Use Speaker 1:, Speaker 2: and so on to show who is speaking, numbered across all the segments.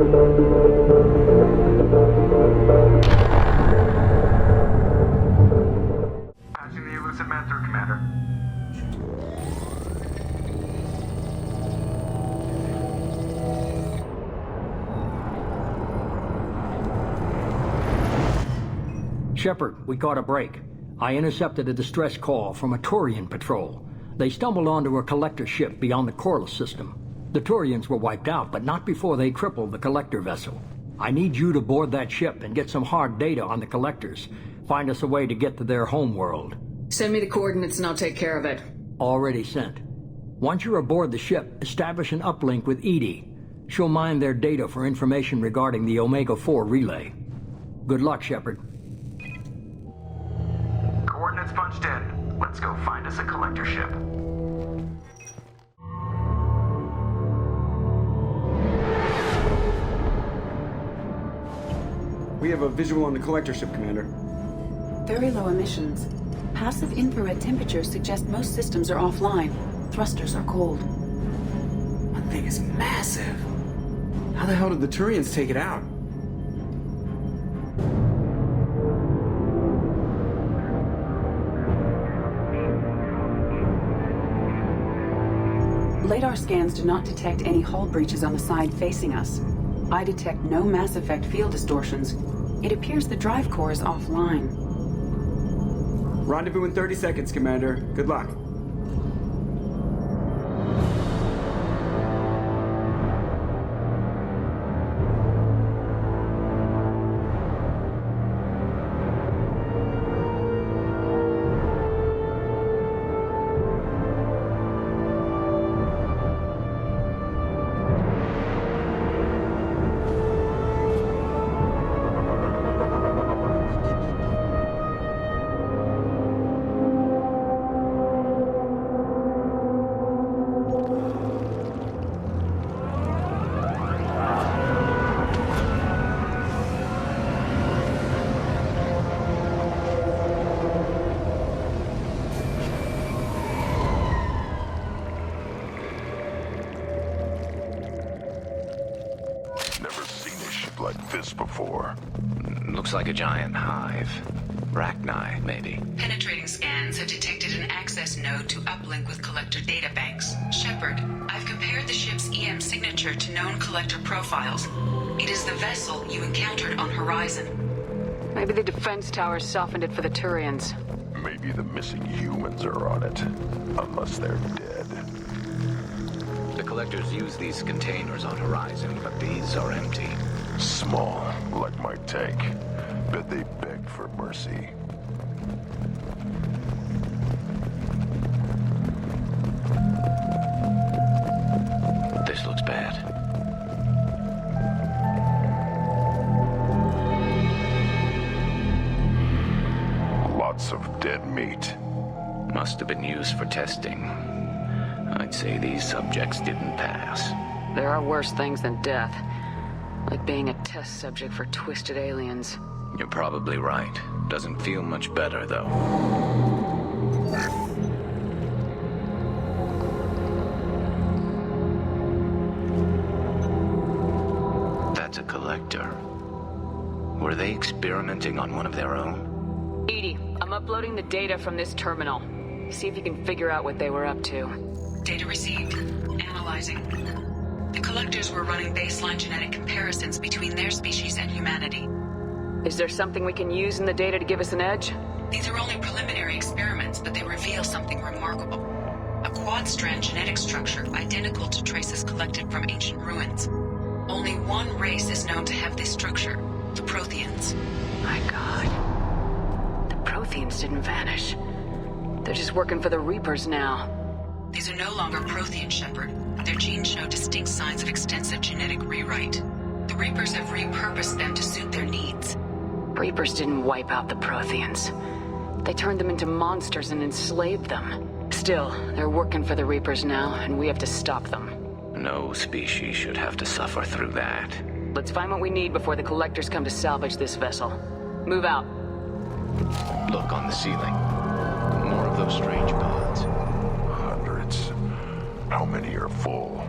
Speaker 1: Passing the Illusive man through, Commander.
Speaker 2: Shepard, we caught a break. I intercepted a distress call from a Turian patrol. They stumbled onto a collector ship beyond the Corliss system. The Turians were wiped out, but not before they crippled the collector vessel. I need you to board that ship and get some hard data on the collectors. Find us a way to get to their homeworld.
Speaker 3: Send me the coordinates and I'll take care of it.
Speaker 2: Already sent. Once you're aboard the ship, establish an uplink with Edie. She'll mine their data for information regarding the Omega-4 relay. Good luck, Shepard.
Speaker 1: Coordinates punched in. Let's go find us a collector ship.
Speaker 4: We have a visual on the collector ship, Commander.
Speaker 5: Very low emissions. Passive infrared temperatures suggest most systems are offline. Thrusters are cold.
Speaker 4: That thing is massive. How the hell did the Turians take it out?
Speaker 5: Radar scans do not detect any hull breaches on the side facing us. I detect no Mass Effect field distortions. It appears the drive core is offline.
Speaker 4: Rendezvous in 30 seconds, Commander. Good luck.
Speaker 6: Looks like a giant hive. Rachni, maybe.
Speaker 5: Penetrating scans have detected an access node to uplink with collector databanks. Shepard, I've compared the ship's EM signature to known collector profiles. It is the vessel you encountered on Horizon.
Speaker 3: Maybe the defense towers softened it for the Turians.
Speaker 7: Maybe the missing humans are on it. Unless they're dead.
Speaker 6: The collectors use these containers on Horizon, but these are empty.
Speaker 7: Small, like my tank. Bet they begged for mercy.
Speaker 6: This looks bad.
Speaker 7: Lots of dead meat.
Speaker 6: Must have been used for testing. I'd say these subjects didn't pass.
Speaker 3: There are worse things than death. Like being a test subject for twisted aliens.
Speaker 6: You're probably right. Doesn't feel much better, though. That's a collector. Were they experimenting on one of their own?
Speaker 3: Edie, I'm uploading the data from this terminal. See if you can figure out what they were up to.
Speaker 5: Data received. Analyzing. The collectors were running baseline genetic comparisons between their species and humanity.
Speaker 3: Is there something we can use in the data to give us an edge?
Speaker 5: These are only preliminary experiments, but they reveal something remarkable. A quad-strand genetic structure identical to traces collected from ancient ruins. Only one race is known to have this structure, the Protheans.
Speaker 3: My God. The Protheans didn't vanish. They're just working for the Reapers now.
Speaker 5: These are no longer Prothean, Shepard. Their genes show distinct signs of extensive genetic rewrite. The Reapers have repurposed them to suit their needs.
Speaker 3: Reapers didn't wipe out the Protheans. They turned them into monsters and enslaved them. Still, they're working for the Reapers now, and we have to stop them.
Speaker 6: No species should have to suffer through that.
Speaker 3: Let's find what we need before the collectors come to salvage this vessel. Move out.
Speaker 6: Look on the ceiling. More of those strange gods.
Speaker 7: Hundreds. How many are full?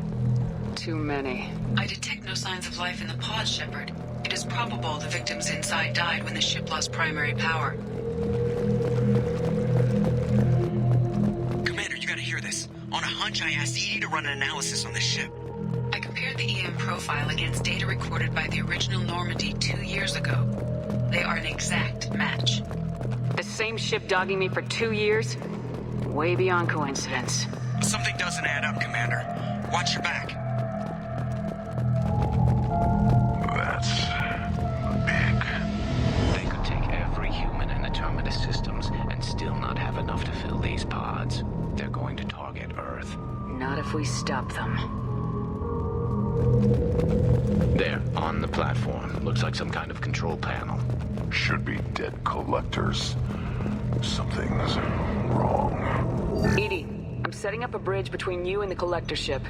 Speaker 3: too many.
Speaker 5: I detect no signs of life in the pod, Shepard. It is probable the victims inside died when the ship lost primary power.
Speaker 8: Commander, you gotta hear this. On a hunch, I asked Edie to run an analysis on the ship.
Speaker 5: I compared the EM profile against data recorded by the original Normandy 2 years ago. They are an exact match.
Speaker 3: The same ship dogging me for 2 years? Way beyond coincidence.
Speaker 8: Something doesn't add up, Commander. Watch your back.
Speaker 7: That's big.
Speaker 6: They could take every human in the Terminus systems and still not have enough to fill these pods. They're going to target Earth.
Speaker 3: Not if we stop them.
Speaker 6: There, on the platform. Looks like some kind of control panel.
Speaker 7: Should be dead collectors. Something's wrong.
Speaker 3: Edie, I'm setting up a bridge between you and the collector ship.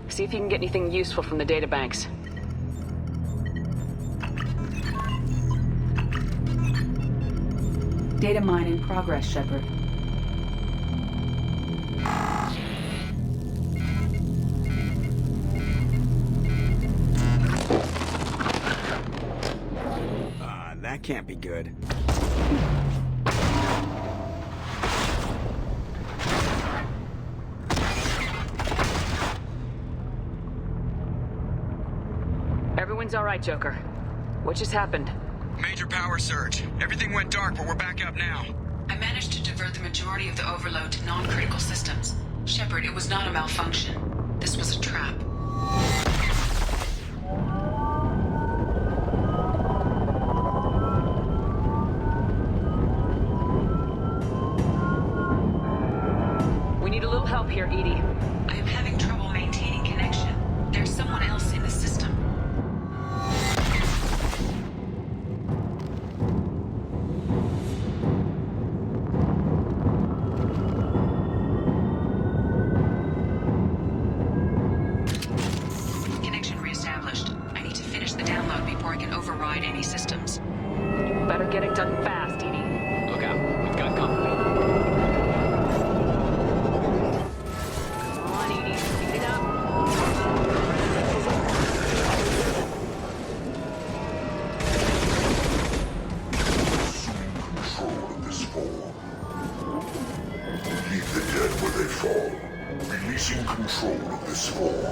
Speaker 3: See if you can get anything useful from the databanks.
Speaker 9: Data mine in progress, Shepard.
Speaker 4: That can't be good.
Speaker 3: Everyone's all right, Joker. What just happened?
Speaker 8: Major power surge. Everything went dark, but we're back up now.
Speaker 5: I managed to divert the majority of the overload to non-critical systems. Shepard, it was not a malfunction. This was a trap.
Speaker 3: We need a little help here, Edie.
Speaker 5: I am having trouble maintaining connection. There's someone else in the system. Connection reestablished. I need to finish the download before I can override any systems.
Speaker 3: You better get it done fast, Edie.
Speaker 6: Look out, we've got company.
Speaker 3: Come on, Edie. Speed it up.
Speaker 7: Control of this form. Leave the dead where they fall. Releasing control of this form.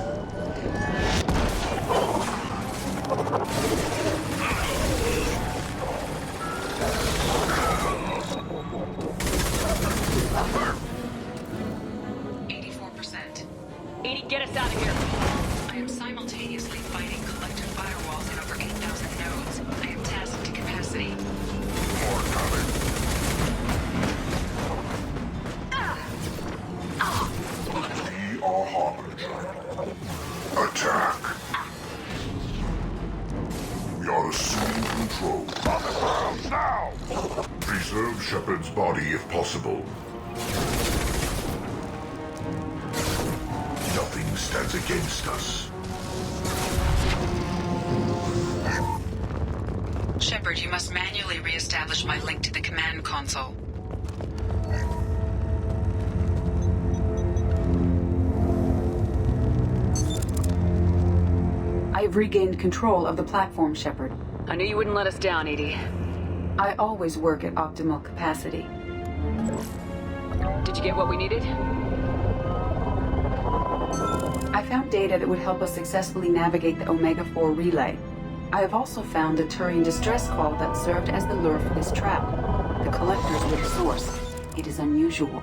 Speaker 3: Edie, get us out of here.
Speaker 5: I am simultaneously fighting collective firewalls in over 8,000 nodes. I am tasked to capacity.
Speaker 7: More coming. We are Harbinger. Attack. We are assuming control. On the ground now! Preserve Shepard's body if possible. Nothing stands against us.
Speaker 5: Shepard, you must manually re-establish my link to the command console.
Speaker 9: I have regained control of the platform, Shepard.
Speaker 3: I knew you wouldn't let us down, Edie.
Speaker 9: I always work at optimal capacity.
Speaker 3: Did you get what we needed?
Speaker 9: I found data that would help us successfully navigate the Omega-4 relay. I have also found a Turian distress call that served as the lure for this trap. The collectors were the source. It is unusual.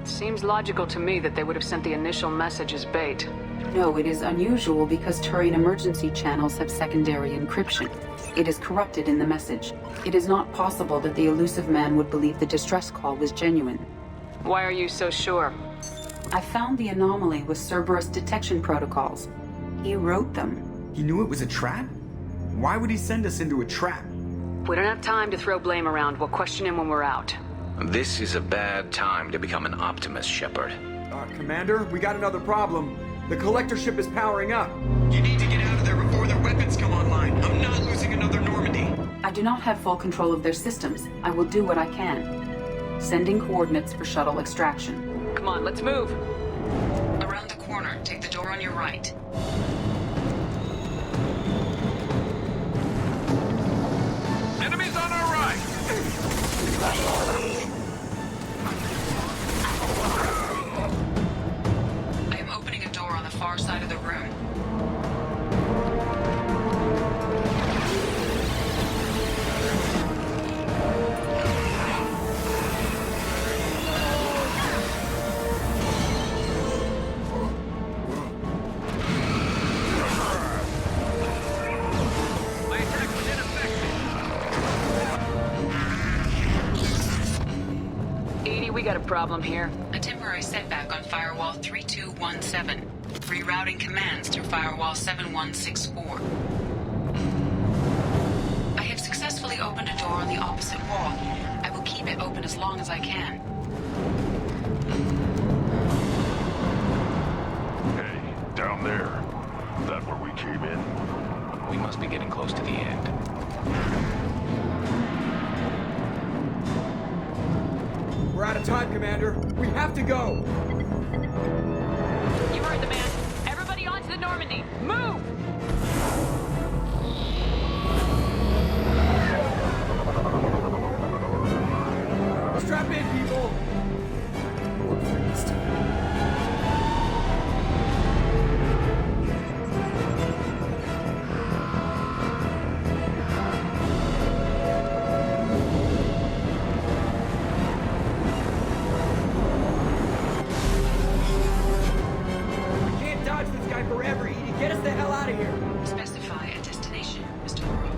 Speaker 3: Seems logical to me that they would have sent the initial message as bait.
Speaker 9: No, it is unusual because Turian emergency channels have secondary encryption. It is corrupted in the message. It is not possible that the Illusive man would believe the distress call was genuine.
Speaker 3: Why are you so sure?
Speaker 9: I found the anomaly with Cerberus detection protocols. He wrote them.
Speaker 4: He knew it was a trap? Why would he send us into a trap?
Speaker 3: We don't have time to throw blame around. We'll question him when we're out.
Speaker 6: This is a bad time to become an optimist, Shepard.
Speaker 4: Commander, we got another problem. The collector ship is powering up.
Speaker 8: You need to get out of there before their weapons come online. I'm not losing another Normandy.
Speaker 9: I do not have full control of their systems. I will do what I can. Sending coordinates for shuttle extraction.
Speaker 3: Come on, let's move.
Speaker 5: Around the corner, take the door on your right.
Speaker 3: problem here?
Speaker 5: A temporary setback on Firewall 3217. Rerouting commands through Firewall 7164. I have successfully opened a door on the opposite wall. I will keep it open as long as I can.
Speaker 7: Hey, down there. That where we came in?
Speaker 6: We must be getting close to the end.
Speaker 4: We're out of time, Commander. We have to go.
Speaker 3: You heard the man. Everybody onto the Normandy. Move!
Speaker 4: Strap in, people. Forever, Edie. Get us the hell out of here.
Speaker 5: Specify a destination, Mr. Moreau.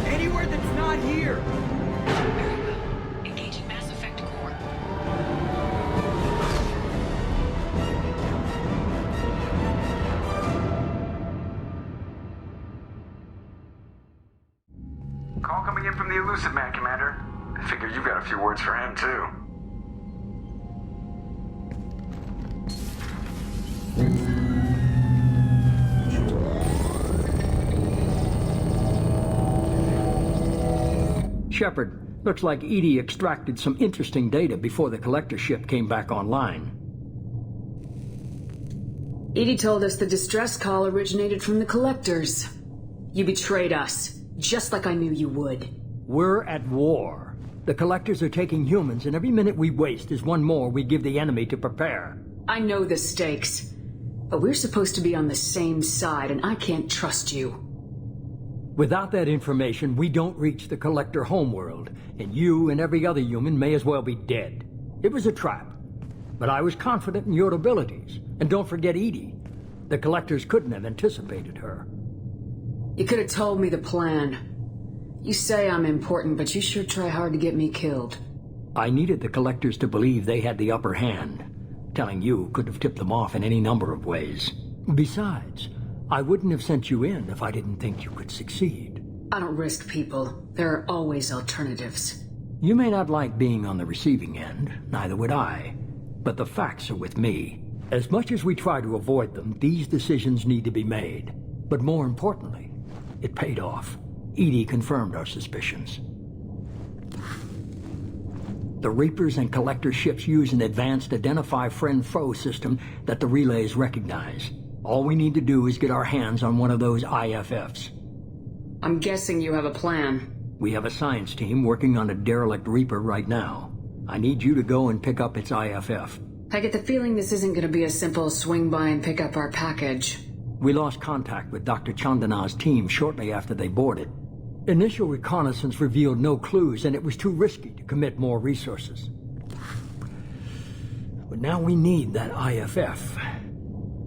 Speaker 4: Anywhere that's not here.
Speaker 5: Very well. Engaging Mass Effect core.
Speaker 1: Call coming in from the Illusive man, Commander. I figure you've got a few words for him, too.
Speaker 2: Shepard, looks like Edie extracted some interesting data before the collector ship came back online.
Speaker 3: Edie told us the distress call originated from the collectors. You betrayed us, just like I knew you would.
Speaker 2: We're at war. The collectors are taking humans, and every minute we waste is one more we give the enemy to prepare.
Speaker 3: I know the stakes, but we're supposed to be on the same side, and I can't trust you.
Speaker 2: Without that information, we don't reach the collector homeworld, and you and every other human may as well be dead. It was a trap, but I was confident in your abilities. And don't forget Edie. The collectors couldn't have anticipated her.
Speaker 3: You could have told me the plan. You say I'm important, but you sure try hard to get me killed.
Speaker 2: I needed the collectors to believe they had the upper hand. Telling you could have tipped them off in any number of ways. Besides, I wouldn't have sent you in if I didn't think you could succeed.
Speaker 3: I don't risk people. There are always alternatives.
Speaker 2: You may not like being on the receiving end, neither would I. But the facts are with me. As much as we try to avoid them, these decisions need to be made. But more importantly, it paid off. Edie confirmed our suspicions. The Reapers and Collector ships use an advanced identify friend-foe system that the relays recognize. All we need to do is get our hands on one of those IFFs.
Speaker 3: I'm guessing you have a plan.
Speaker 2: We have a science team working on a derelict Reaper right now. I need you to go and pick up its IFF.
Speaker 3: I get the feeling this isn't going to be a simple swing by and pick up our package.
Speaker 2: We lost contact with Dr. Chandana's team shortly after they boarded. Initial reconnaissance revealed no clues, and it was too risky to commit more resources. But now we need that IFF.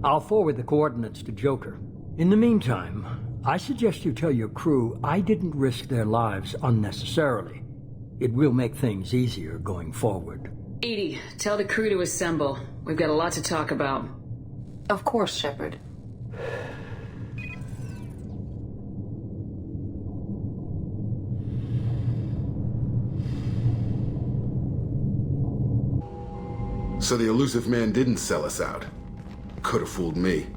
Speaker 2: I'll forward the coordinates to Joker. In the meantime, I suggest you tell your crew I didn't risk their lives unnecessarily. It will make things easier going forward.
Speaker 3: Edie, tell the crew to assemble. We've got a lot to talk about.
Speaker 9: Of course, Shepard.
Speaker 10: So the Illusive man didn't sell us out. Could have fooled me.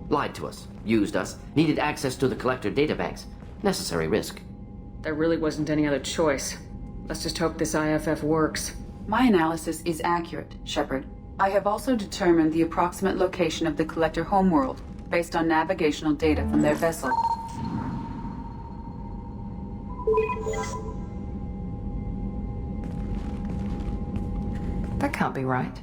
Speaker 11: Lied to us, used us, needed access to the collector databanks. Necessary risk.
Speaker 3: There really wasn't any other choice. Let's just hope this IFF works.
Speaker 9: My analysis is accurate, Shepard. I have also determined the approximate location of the collector homeworld, based on navigational data from their vessel.
Speaker 12: That can't be right.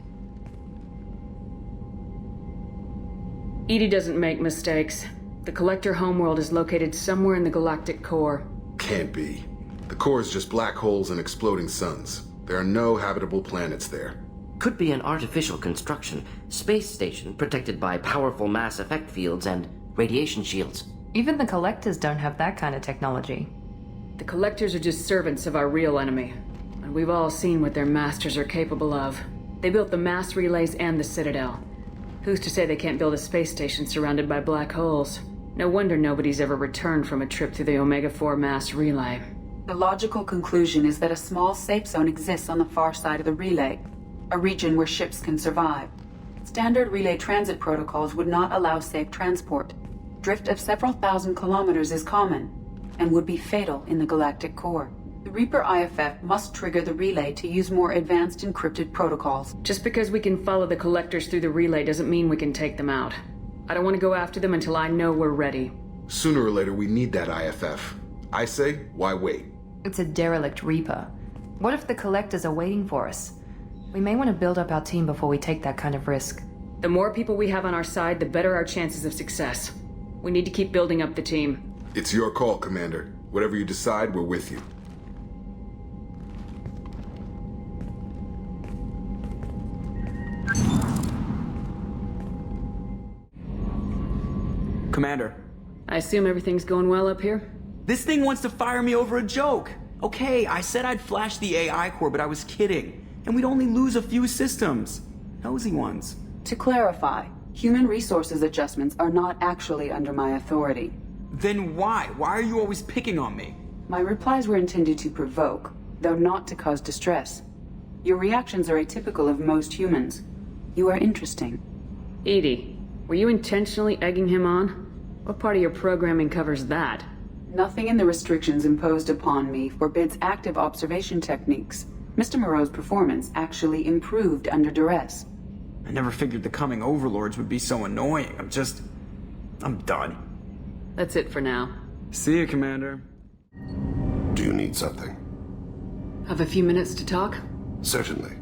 Speaker 3: Edie doesn't make mistakes. The collector homeworld is located somewhere in the galactic core.
Speaker 10: Can't be. The core is just black holes and exploding suns. There are no habitable planets there.
Speaker 11: Could be an artificial construction, space station protected by powerful mass effect fields and radiation shields.
Speaker 12: Even the collectors don't have that kind of technology.
Speaker 3: The collectors are just servants of our real enemy. And we've all seen what their masters are capable of. They built the mass relays and the Citadel. Who's to say they can't build a space station surrounded by black holes? No wonder nobody's ever returned from a trip through the Omega-4 mass relay.
Speaker 9: The logical conclusion is that a small safe zone exists on the far side of the relay, a region where ships can survive. Standard relay transit protocols would not allow safe transport. Drift of several thousand kilometers is common, and would be fatal in the galactic core. The Reaper IFF must trigger the relay to use more advanced encrypted protocols.
Speaker 3: Just because we can follow the collectors through the relay doesn't mean we can take them out. I don't want to go after them until I know we're ready.
Speaker 10: Sooner or later, we need that IFF. I say, why wait?
Speaker 12: It's a derelict Reaper. What if the collectors are waiting for us? We may want to build up our team before we take that kind of risk.
Speaker 3: The more people we have on our side, the better our chances of success. We need to keep building up the team.
Speaker 10: It's your call, Commander. Whatever you decide, we're with you.
Speaker 4: Commander.
Speaker 3: I assume everything's going well up here?
Speaker 4: This thing wants to fire me over a joke. Okay, I said I'd flash the AI core, but I was kidding. And we'd only lose a few systems. Nosy ones.
Speaker 9: To clarify, human resources adjustments are not actually under my authority.
Speaker 4: Then why? Why are you always picking on me?
Speaker 9: My replies were intended to provoke, though not to cause distress. Your reactions are atypical of most humans. You are interesting.
Speaker 3: Edie, were you intentionally egging him on? What part of your programming covers that?
Speaker 9: Nothing in the restrictions imposed upon me forbids active observation techniques. Mr. Moreau's performance actually improved under duress.
Speaker 4: I never figured the coming overlords would be so annoying. I'm done.
Speaker 3: That's it for now.
Speaker 4: See you, Commander.
Speaker 7: Do you need something?
Speaker 3: Have a few minutes to talk?
Speaker 7: Certainly.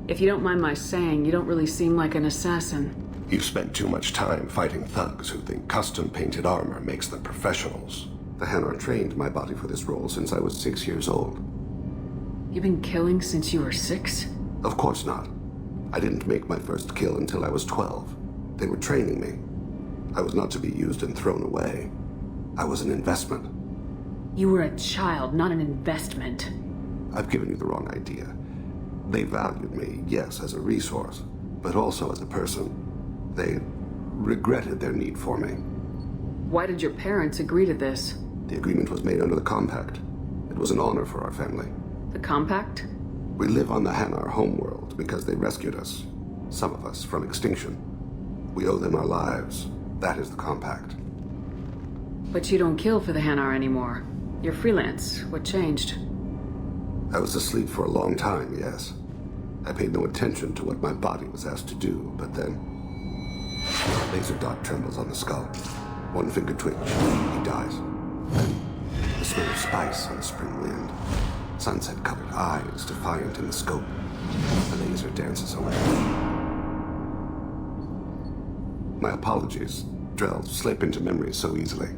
Speaker 3: If you don't mind my saying, you don't really seem like an assassin.
Speaker 7: You've spent too much time fighting thugs who think custom-painted armor makes them professionals. The Hanar trained my body for this role since I was 6 years old.
Speaker 3: You've been killing since you were 6?
Speaker 7: Of course not. I didn't make my first kill until I was 12. They were training me. I was not to be used and thrown away. I was an investment.
Speaker 3: You were a child, not an investment.
Speaker 7: I've given you the wrong idea. They valued me, yes, as a resource, but also as a person. They regretted their need for me.
Speaker 3: Why did your parents agree to this?
Speaker 7: The agreement was made under the Compact. It was an honor for our family.
Speaker 3: The Compact?
Speaker 7: We live on the Hanar homeworld because they rescued us. Some of us from extinction. We owe them our lives. That is the Compact.
Speaker 3: But you don't kill for the Hanar anymore. You're freelance. What changed?
Speaker 7: I was asleep for a long time, yes. I paid no attention to what my body was asked to do, but then... a laser dot trembles on the skull. One finger twitch. He dies. Then, the smell of spice on the spring wind. Sunset-colored eyes defiant in the scope. The laser dances away. My apologies. Drells slip into memory so easily.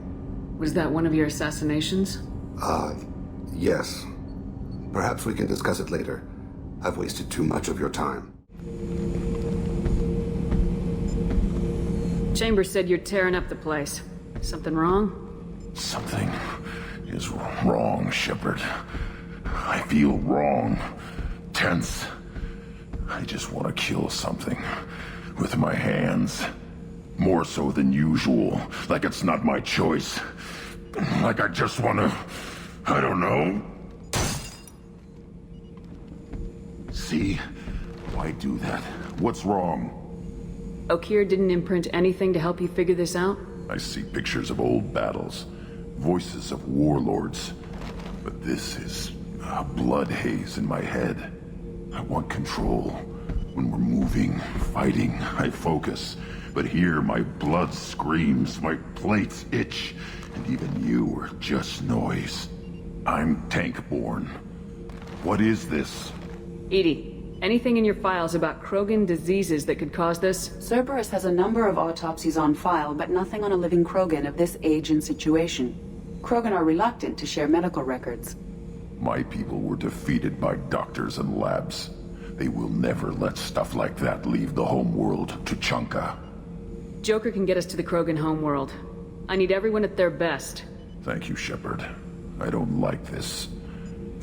Speaker 3: Was that one of your assassinations?
Speaker 7: Yes. Perhaps we can discuss it later. I've wasted too much of your time.
Speaker 3: Chambers said you're tearing up the place. Something wrong?
Speaker 13: Something is wrong, Shepard. I feel wrong. Tense. I just want to kill something. With my hands. More so than usual. Like it's not my choice. Like I just want to... I don't know. See? Why do that? What's wrong?
Speaker 3: Okeer didn't imprint anything to help you figure this out?
Speaker 13: I see pictures of old battles. Voices of warlords. But this is a blood haze in my head. I want control. When we're moving, fighting, I focus. But here my blood screams, my plates itch, and even you are just noise. I'm tank-born. What is this?
Speaker 3: Edie, anything in your files about Krogan diseases that could cause this?
Speaker 9: Cerberus has a number of autopsies on file, but nothing on a living Krogan of this age and situation. Krogan are reluctant to share medical records.
Speaker 13: My people were defeated by doctors and labs. They will never let stuff like that leave the homeworld to Chunka.
Speaker 3: Joker can get us to the Krogan homeworld. I need everyone at their best.
Speaker 13: Thank you, Shepard. I don't like this.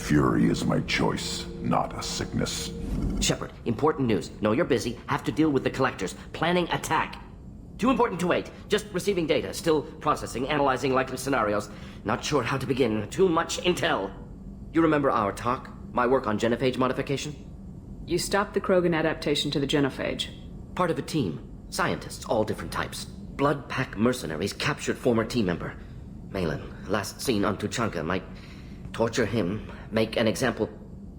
Speaker 13: Fury is my choice, not a sickness.
Speaker 11: Shepard, important news. Know you're busy. Have to deal with the collectors. Planning attack. Too important to wait. Just receiving data. Still processing, analyzing likely scenarios. Not sure how to begin. Too much intel. You remember our talk? My work on genophage modification?
Speaker 3: You stopped the Krogan adaptation to the genophage.
Speaker 11: Part of a team. Scientists, all different types. Blood Pack mercenaries captured former team member. Malin, last seen on Tuchanka, might torture him, make an example.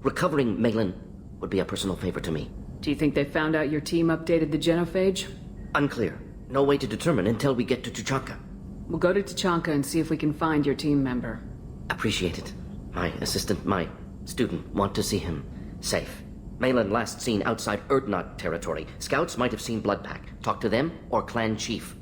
Speaker 11: Recovering Malin would be a personal favor to me.
Speaker 3: Do you think they found out your team updated the genophage?
Speaker 11: Unclear. No way to determine until we get to Tuchanka.
Speaker 3: We'll go to Tuchanka and see if we can find your team member.
Speaker 11: Appreciate it. My assistant, my student, want to see him safe. Malin last seen outside Erdnot territory. Scouts might have seen Blood Pack. Talk to them or Clan Chief.